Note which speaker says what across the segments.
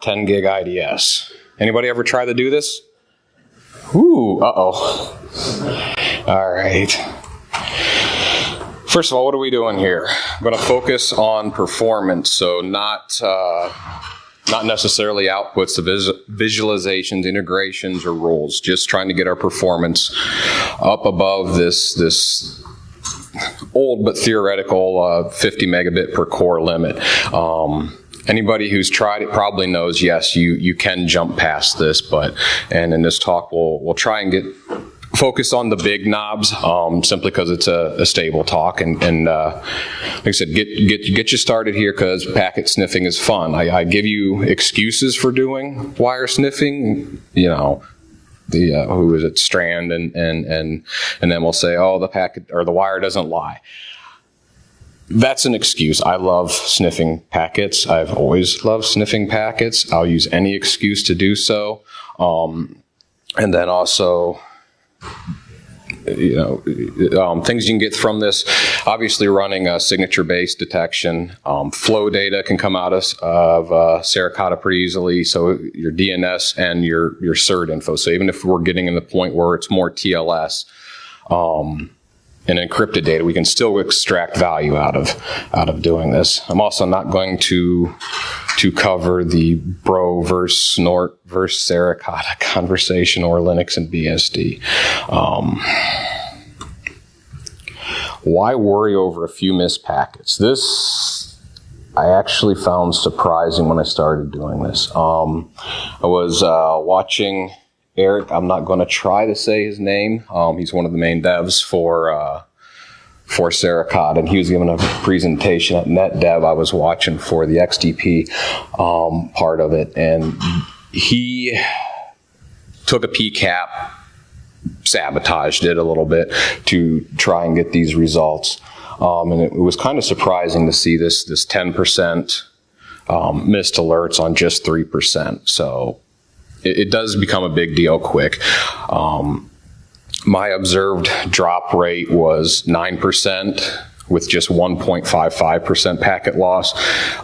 Speaker 1: 10 gig IDS. Anybody ever try to do this? Ooh, uh-oh. All right. First of all, what are we doing here? I'm going to focus on performance, so not necessarily outputs, the visualizations, integrations, or rules. Just trying to get our performance up above this old but theoretical 50 megabit per core limit. Anybody who's tried it probably knows, yes, you can jump past this, and in this talk we'll try and get focused on the big knobs, simply because it's a stable talk, and like I said, get you started here because packet sniffing is fun. I give you excuses for doing wire sniffing, you know, who is it, Strand, and then we'll say, oh, the packet or the wire doesn't lie. That's an excuse. I love sniffing packets. I've always loved sniffing packets. I'll use any excuse to do so. And then also, you know, things you can get from this, obviously running a signature-based detection. Flow data can come out of sericata pretty easily, so your DNS and your cert info. So even if we're getting in the point where it's more TLS, and encrypted data, we can still extract value out of doing this. I'm also not going to cover the bro versus snort versus sericata conversation or Linux and BSD. Why worry over a few missed packets? This I actually found surprising when I started doing this. I was watching Eric, I'm not going to try to say his name. He's one of the main devs for sericata, and he was giving a presentation at NetDev. I was watching for the XDP part of it, and he took a PCAP, sabotaged it a little bit to try and get these results. And it was kind of surprising to see this 10% missed alerts on just 3%. So it does become a big deal quick. My observed drop rate was 9% with just 1.55% packet loss.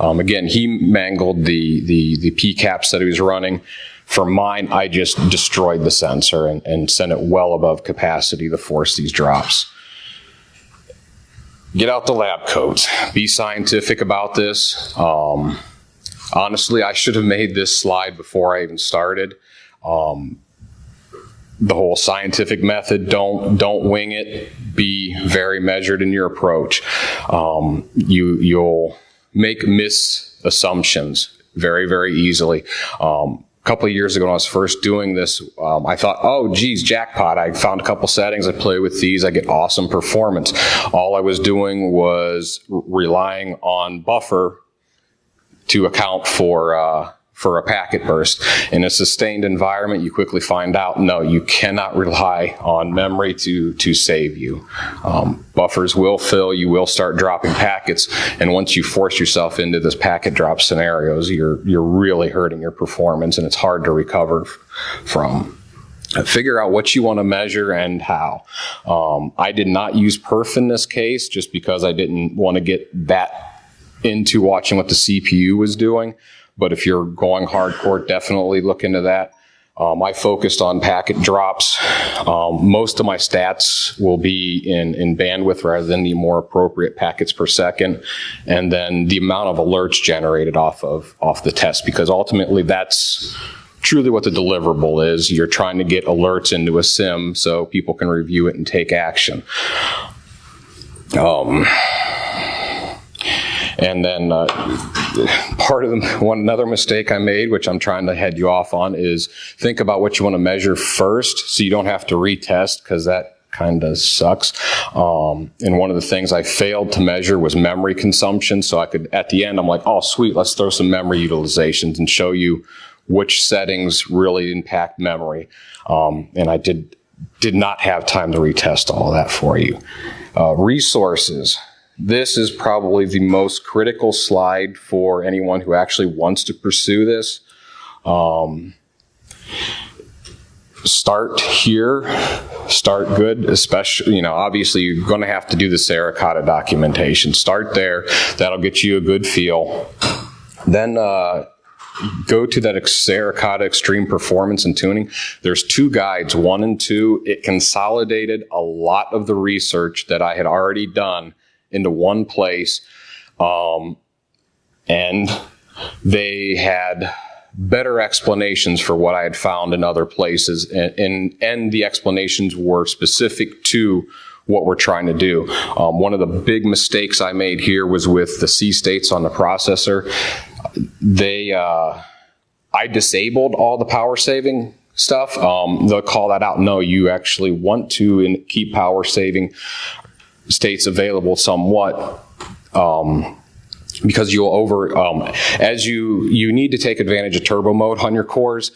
Speaker 1: Again, he mangled the PCAPs that he was running. For mine, I just destroyed the sensor and sent it well above capacity to force these drops. Get out the lab codes. Be scientific about this. Honestly, I should have made this slide before I even started. The whole scientific method, don't wing it. Be very measured in your approach. You'll make misassumptions very, very easily. A couple of years ago when I was first doing this, I thought, oh geez, jackpot. I found a couple settings, I play with these, I get awesome performance. All I was doing was relying on buffer to account for a packet burst. In a sustained environment, you quickly find out, no, you cannot rely on memory to save you. Buffers will fill, you will start dropping packets, and once you force yourself into this packet drop scenarios, you're really hurting your performance, and it's hard to recover from. Figure out what you want to measure and how. I did not use perf in this case just because I didn't want to get that into watching what the CPU was doing. But if you're going hardcore, definitely look into that. I focused on packet drops. Most of my stats will be in bandwidth rather than the more appropriate packets per second, and then the amount of alerts generated off the test, because ultimately that's truly what the deliverable is. You're trying to get alerts into a SIM so people can review it and take action. And then another mistake I made, which I'm trying to head you off on, is think about what you want to measure first so you don't have to retest, because that kind of sucks. And one of the things I failed to measure was memory consumption. So I could, at the end, I'm like, oh sweet, let's throw some memory utilizations and show you which settings really impact memory. And I did not have time to retest all of that for you. Resources. This is probably the most critical slide for anyone who actually wants to pursue this. Start here, start good, especially, obviously you're going to have to do the sericata documentation. Start there, that'll get you a good feel. Then go to that sericata extreme performance and tuning, there's 2 guides, 1 and 2. It consolidated a lot of the research that I had already done into one place. And they had better explanations for what I had found in other places. And the explanations were specific to what we're trying to do. One of the big mistakes I made here was with the C states on the processor. I disabled all the power saving stuff. They'll call that out. No, you actually want to keep power saving states available somewhat, because you'll as you need to take advantage of turbo mode on your cores.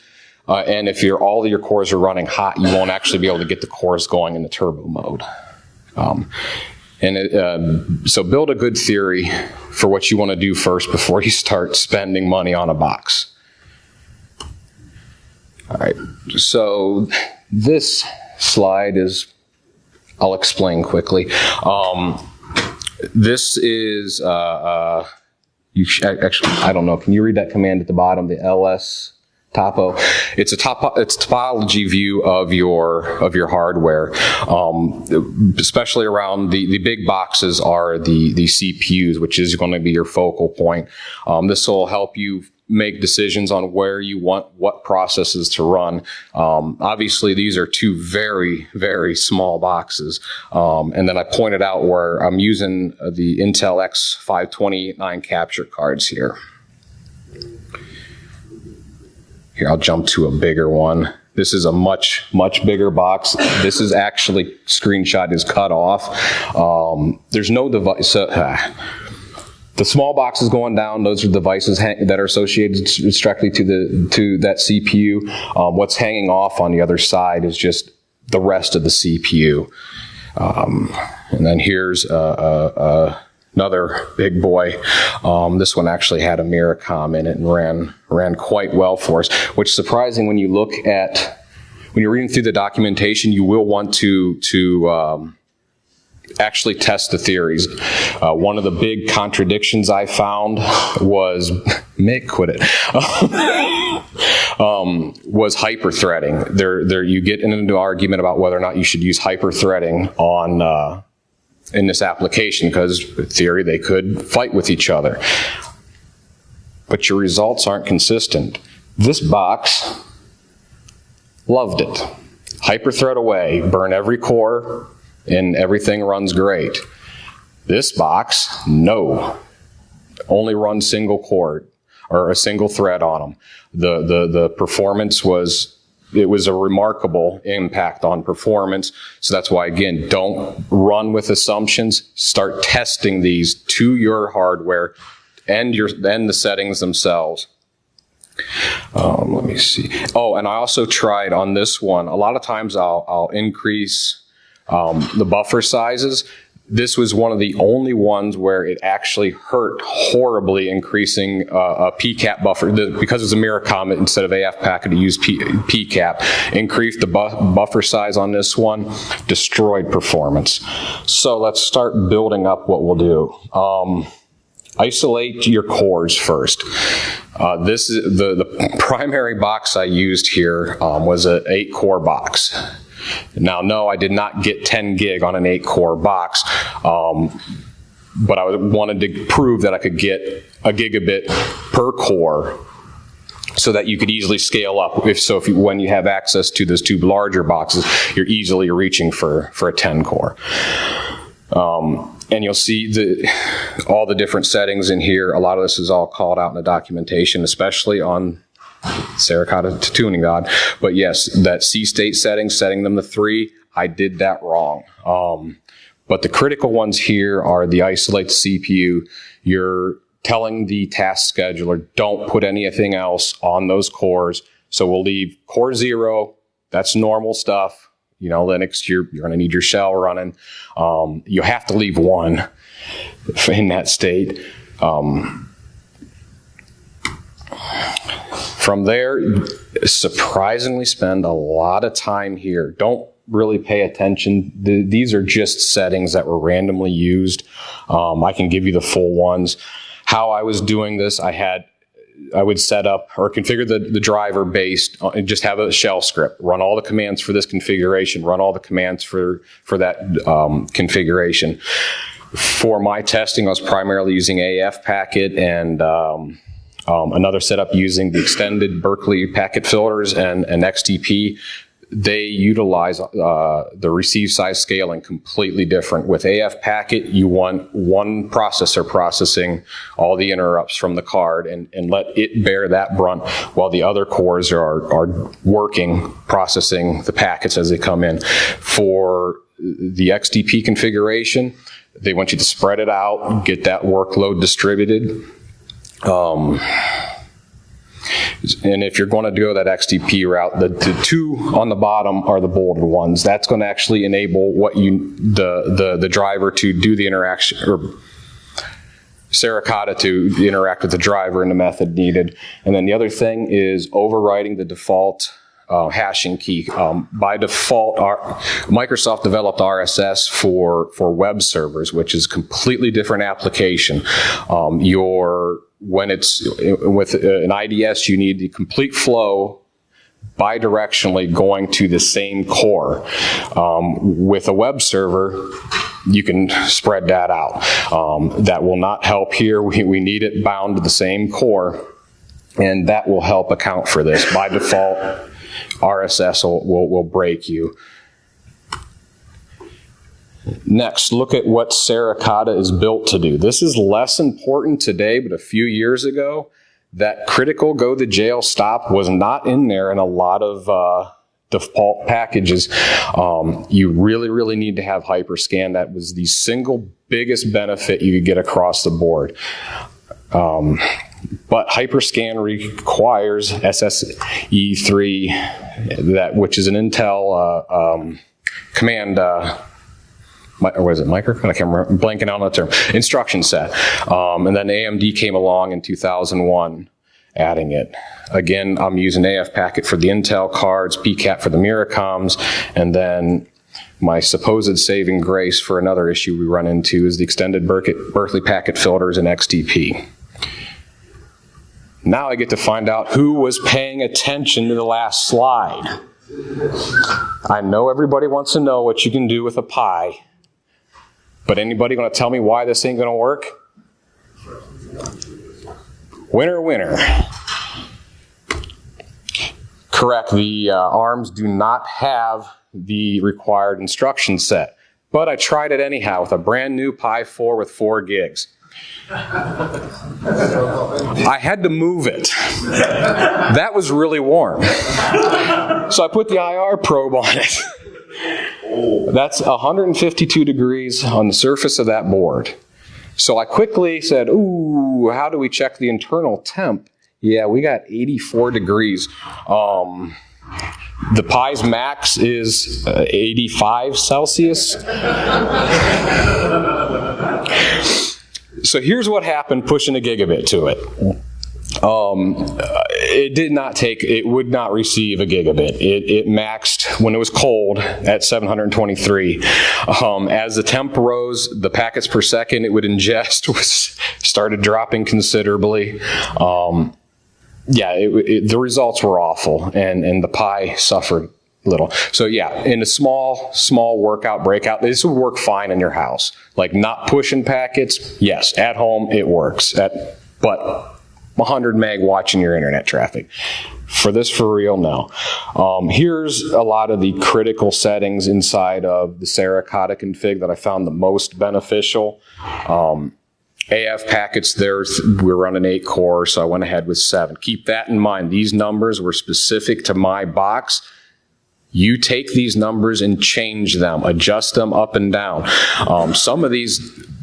Speaker 1: And if all of your cores are running hot, you won't actually be able to get the cores going in the turbo mode. So build a good theory for what you want to do first before you start spending money on a box. All right, so this slide I'll explain quickly. This is, actually, I don't know, can you read that command at the bottom, the ls topo? It's it's topology view of your hardware. Especially around the big boxes are the CPUs, which is going to be your focal point. This will help you make decisions on where you want what processes to run. Obviously, these are 2 very, very small boxes. And then I pointed out where I'm using the Intel X529 capture cards here. Here, I'll jump to a bigger one. This is a much, much bigger box. This is actually, screenshot is cut off. There's no device. The small box is going down. Those are devices that are associated directly to that CPU. What's hanging off on the other side is just the rest of the CPU. And then here's another big boy. This one actually had a Miracom in it and ran quite well for us, which is surprising when you look at, when you're reading through the documentation, you will want to actually test the theories. One of the big contradictions I found was, Mick, quit it, was hyper-threading. There you get into an argument about whether or not you should use hyper-threading on in this application, because in theory they could fight with each other. But your results aren't consistent. This box loved it. Hyper-thread away, burn every core, and everything runs great. This box, no. Only run single core or a single thread on them. The performance was a remarkable impact on performance. So that's why, again, don't run with assumptions. Start testing these to your hardware and the settings themselves. Let me see. Oh, and I also tried on this one. A lot of times I'll increase the buffer sizes. This was one of the only ones where it actually hurt horribly increasing a PCAP buffer. Because it's a Miracom, instead of AF packet, it used PCAP. Increased the buffer size on this one, destroyed performance. So let's start building up what we'll do. Isolate your cores first. This is the primary box I used here was an 8-core box. Now, no, I did not get 10 gig on an 8-core box, but I wanted to prove that I could get a gigabit per core so that you could easily scale up. When you have access to those 2 larger boxes, you're easily reaching for a 10-core. And you'll see all the different settings in here. A lot of this is all called out in the documentation, especially on sericata tuning god. But yes, that C state setting them to 3, I did that wrong. But the critical ones here are the isolate the CPU. You're telling the task scheduler, don't put anything else on those cores. So we'll leave core 0, that's normal stuff. You know, Linux, you're going to need your shell running. You have to leave 1 in that state. From there, surprisingly spend a lot of time here. Don't really pay attention. These are just settings that were randomly used. I can give you the full ones. How I was doing this, I had would set up or configure the driver based on, just have a shell script, run all the commands for this configuration, run all the commands for that configuration. For my testing, I was primarily using AF packet and another setup using the extended Berkeley packet filters and XTP. They utilize the receive size scaling completely different. With AF packet, you want one processor processing all the interrupts from the card and let it bear that brunt while the other cores are working, processing the packets as they come in. For the XTP configuration, they want you to spread it out, get that workload distributed. And if you're going to go that XTP route, the two on the bottom are the bolded ones. That's going to actually enable the driver to do the interaction, or sericata to interact with the driver in the method needed. And then the other thing is overriding the default hashing key. By default, Microsoft developed RSS for web servers, which is a completely different application. When it's with an IDS, you need the complete flow bidirectionally going to the same core. With a web server, you can spread that out. That will not help here. We need it bound to the same core, and that will help account for this. By default, RSS will break you. Next, look at what sericata is built to do. This is less important today, but a few years ago, that critical go to jail stop was not in there in a lot of default packages. You really need to have hyperscan. That was the single biggest benefit you could get across the board. But hyperscan requires SSE3, which is an Intel command. Or was it micro? I can't remember. I'm blanking out on the term. Instruction set. And then AMD came along in 2001, adding it. Again, I'm using AF packet for the Intel cards, PCAP for the Miracoms, and then my supposed saving grace for another issue we run into is the extended Berkeley packet filters and XTP. Now I get to find out who was paying attention to the last slide. I know everybody wants to know what you can do with a Pi. But anybody going to tell me why this ain't going to work? Winner, winner. Correct, the ARMs do not have the required instruction set. But I tried it anyhow with a brand new Pi 4 with 4 gigs. I had to move it. That was really warm. So I put the IR probe on it. That's 152 degrees on the surface of that board. So I quickly said, ooh, how do we check the internal temp? Yeah, we got 84 degrees. The Pi's max is 85 Celsius. So here's what happened pushing a gigabit to it. It would not receive a gigabit. It maxed when it was cold at 723. As the temp rose, the packets per second it would ingest started dropping considerably. The results were awful, and the Pi suffered little. So yeah, in a small workout, breakout, this would work fine in your house. Like not pushing packets, yes, at home it works. But 100 meg watching your internet traffic. For real, no. Here's a lot of the critical settings inside of the sericata config that I found the most beneficial. AF packets, we're running 8 core, so I went ahead with 7. Keep that in mind. These numbers were specific to my box. You take these numbers and change them, adjust them up and down. Some of these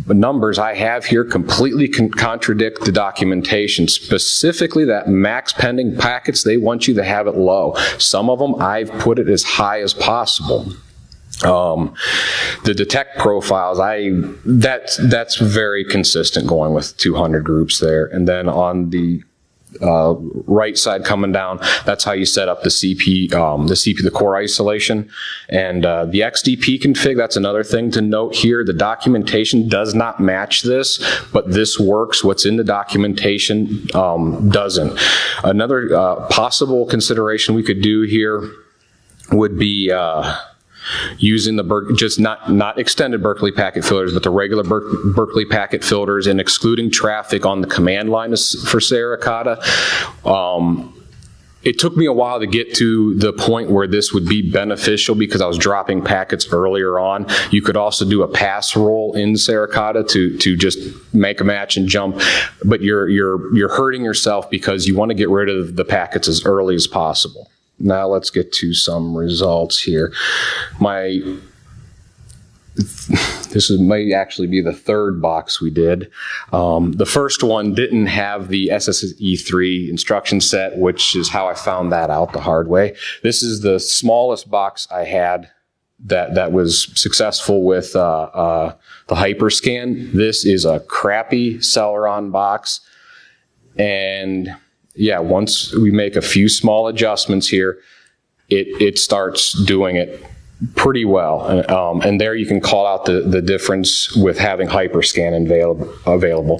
Speaker 1: numbers I have here completely contradict the documentation. Specifically, that max pending packets, they want you to have it low. Some of them, I've put it as high as possible. The detect profiles, that's very consistent going with 200 groups there. And then on the right side coming down. That's how you set up the the core isolation. And the XDP config, that's another thing to note here. The documentation does not match this, but this works. What's in the documentation doesn't. Another possible consideration we could do here would be using the just not extended Berkeley packet filters, but the regular Berkeley packet filters, and excluding traffic on the command line for sericata. It took me a while to get to the point where this would be beneficial because I was dropping packets earlier on. You could also do a pass roll in sericata to just make a match and jump, but you're hurting yourself because you want to get rid of the packets as early as possible. Now let's get to some results here. This may actually be the third box we did. The first one didn't have the SSE3 instruction set, which is how I found that out the hard way. This is the smallest box I had that was successful with the Hyperscan. This is a crappy Celeron box, and yeah, once we make a few small adjustments here, it starts doing it pretty well. And there you can call out the difference with having Hyperscan available.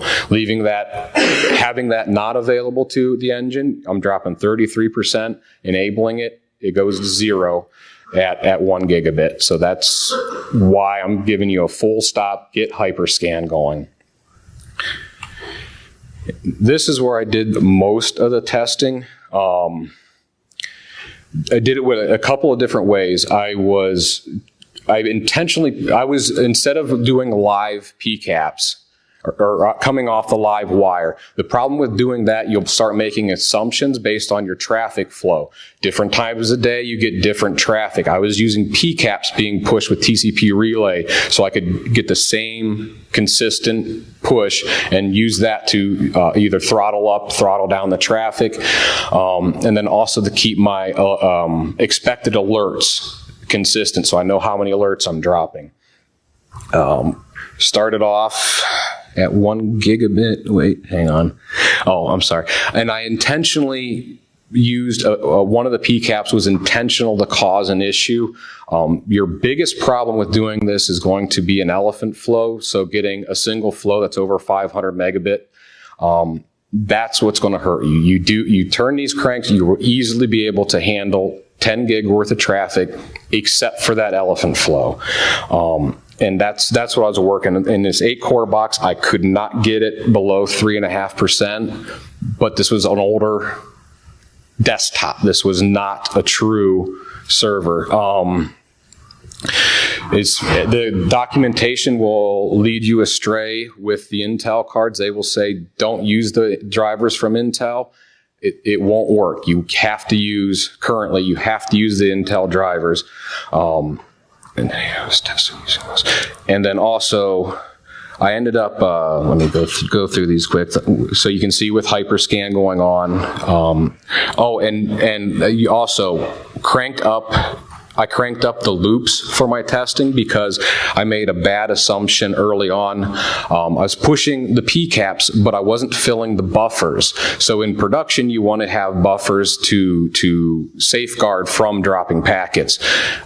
Speaker 1: Having that not available to the engine, I'm dropping 33%. Enabling it, it goes to 0 at 1 gigabit. So that's why I'm giving you a full stop, get Hyperscan going. This is where I did most of the testing. I did it with a couple of different ways. Instead of doing live PCAPs or coming off the live wire, the problem with doing that, you'll start making assumptions based on your traffic flow. Different times of the day, you get different traffic. I was using PCAPs being pushed with TCP relay so I could get the same consistent push and use that to either throttle up, throttle down the traffic, and then also to keep my expected alerts consistent so I know how many alerts I'm dropping. Started off at 1 gigabit. Wait, hang on. Oh, I'm sorry. And I intentionally used one of the PCAPs was intentional to cause an issue. Your biggest problem with doing this is going to be an elephant flow. So getting a single flow that's over 500 megabit. That's what's going to hurt you. You turn these cranks, you will easily be able to handle 10 gig worth of traffic, except for that elephant flow. And that's what I was working in this 8-core box. I could not get it below 3.5%, but this was an older desktop. This was not a true server. The documentation will lead you astray with the Intel cards. They will say, don't use the drivers from Intel. It won't work. You have to use the Intel drivers. And then also, I ended up, let me go through these quick, so you can see with Hyperscan going on. And you also I cranked up the loops for my testing because I made a bad assumption early on. I was pushing the PCAPs, but I wasn't filling the buffers. So in production, you want to have buffers to safeguard from dropping packets.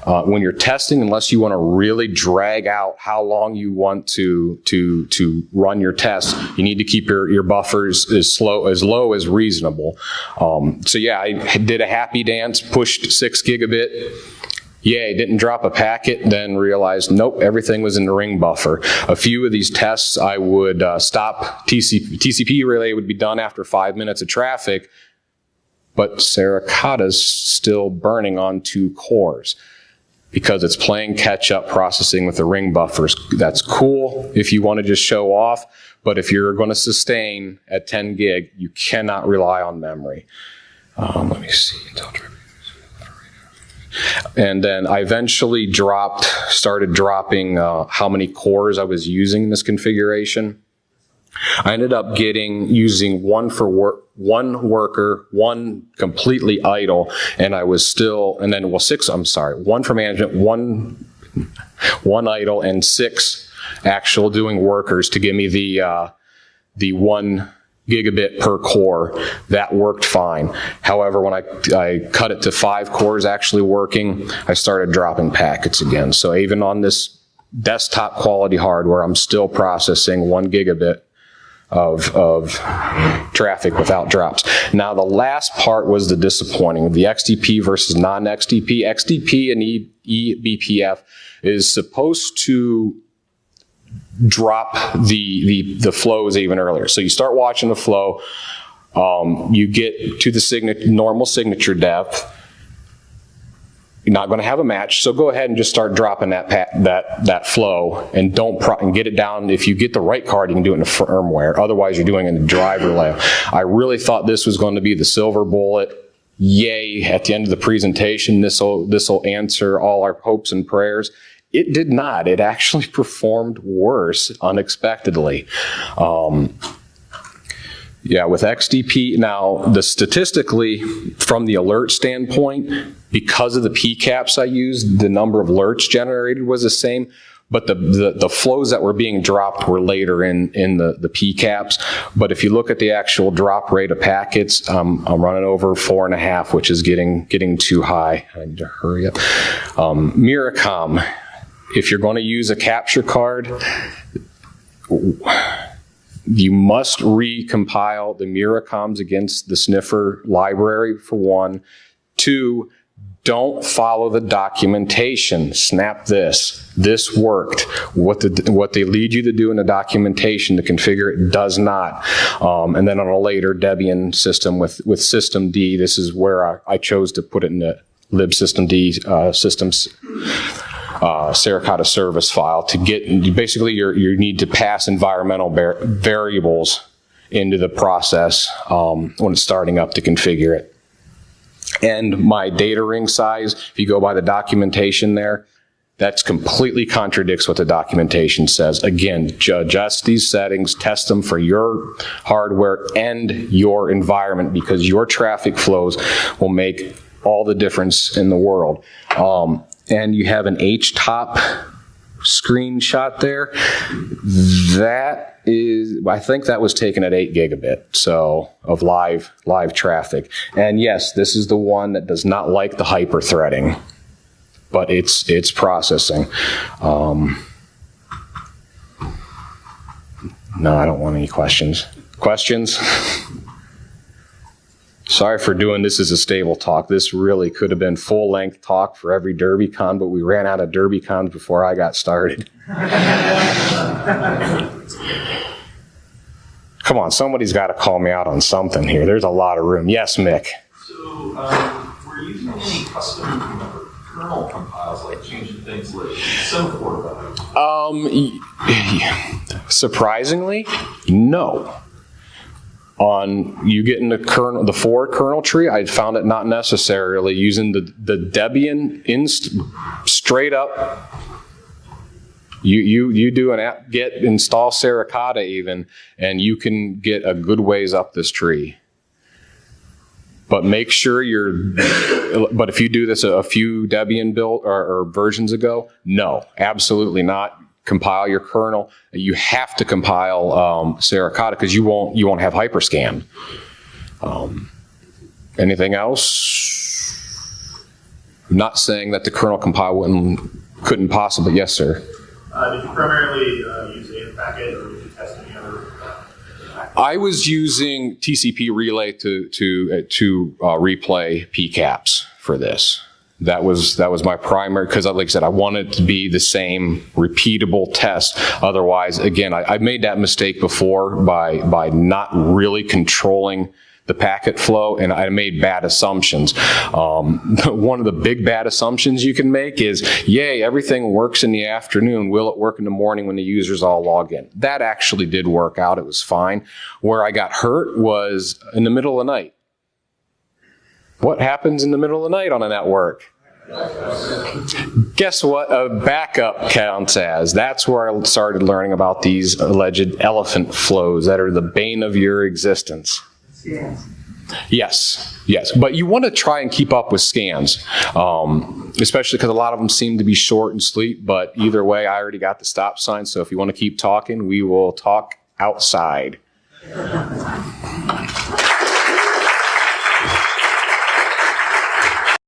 Speaker 1: When you're testing, unless you want to really drag out how long you want to run your tests, you need to keep your buffers as low as reasonable. So yeah, I did a happy dance, pushed 6 gigabit. Yay, didn't drop a packet, then realized, nope, everything was in the ring buffer. A few of these tests, I would stop. TCP relay would be done after 5 minutes of traffic, but sericata's still burning on 2 cores because it's playing catch-up processing with the ring buffers. That's cool if you want to just show off, but if you're going to sustain at 10 gig, you cannot rely on memory. Let me see. And then I eventually started dropping how many cores I was using in this configuration. I ended up using one worker, one completely idle, and I was still, and then, one for management, one idle, and 6 actual doing workers to give me the 1 gigabit per core. That worked fine. However, when I cut it to 5 cores actually working, I started dropping packets again. So even on this desktop quality hardware, I'm still processing 1 gigabit of traffic without drops. Now, the last part was the disappointing, the XDP versus non-XDP. XDP and eBPF is supposed to drop the flows even earlier. So you start watching the flow, you get to the normal signature depth. You're not going to have a match, so go ahead and just start dropping that flow, and and get it down. If you get the right card, you can do it in the firmware. Otherwise, you're doing it in the driver layout. I really thought this was going to be the silver bullet. Yay! At the end of the presentation, this will answer all our hopes and prayers. It did not. It actually performed worse unexpectedly. Yeah, with XDP, now, statistically, from the alert standpoint, because of the PCAPs I used, the number of alerts generated was the same, but the flows that were being dropped were later in the PCAPs. But if you look at the actual drop rate of packets, I'm running over 4.5, which is getting too high. I need to hurry up. Miracom, if you're going to use a capture card, you must recompile the Miracoms against the sniffer library, for one. 2, don't follow the documentation. Snap this. This worked. What they lead you to do in the documentation to configure it does not. And then on a later Debian system with systemd, this is where I chose to put it in the libsystemd systems sericata service file to get, basically you need to pass environmental variables into the process when it's starting up to configure it. And my data ring size, if you go by the documentation there, that completely contradicts what the documentation says. Again, adjust these settings, test them for your hardware and your environment, because your traffic flows will make all the difference in the world. And you have an H-top screenshot there. That is, I think that was taken at 8 gigabit, so of live traffic. And yes, this is the one that does not like the hyper-threading, but it's processing. No, I don't want any questions. Questions? Sorry for doing this as a stable talk. This really could have been full-length talk for every Derbycon, but we ran out of Derbycons before I got started. Come on, somebody's got to call me out on something here. There's a lot of room. Yes, Mick?
Speaker 2: So, were you using any custom kernel compiles, like changing things like semaphore value?
Speaker 1: Surprisingly, no. On you getting the forward kernel tree, I found it not necessarily using the Debian straight up. You do an apt-get install sericata even, and you can get a good ways up this tree. But make sure but if you do this a few Debian build or versions ago, no, absolutely not. Compile your kernel. You have to compile sericata, because you won't have hyperscan. Anything else? I'm not saying that the kernel compile couldn't possibly. Yes, sir.
Speaker 3: Did you primarily use a packet, or did you test any other?
Speaker 1: I was using TCP relay to replay PCAPs for this. That was my primary, because like I said, I wanted it to be the same repeatable test. Otherwise, again, I made that mistake before by not really controlling the packet flow, and I made bad assumptions. One of the big bad assumptions you can make is, yay, everything works in the afternoon. Will it work in the morning when the users all log in? That actually did work out. It was fine. Where I got hurt was in the middle of the night. What happens in the middle of the night on a network? Guess what a backup counts as? That's where I started learning about these alleged elephant flows that are the bane of your existence.
Speaker 4: Scans.
Speaker 1: Yes. But you want to try and keep up with scans, especially because a lot of them seem to be short and sweet. But either way, I already got the stop sign, so if you want to keep talking, we will talk outside.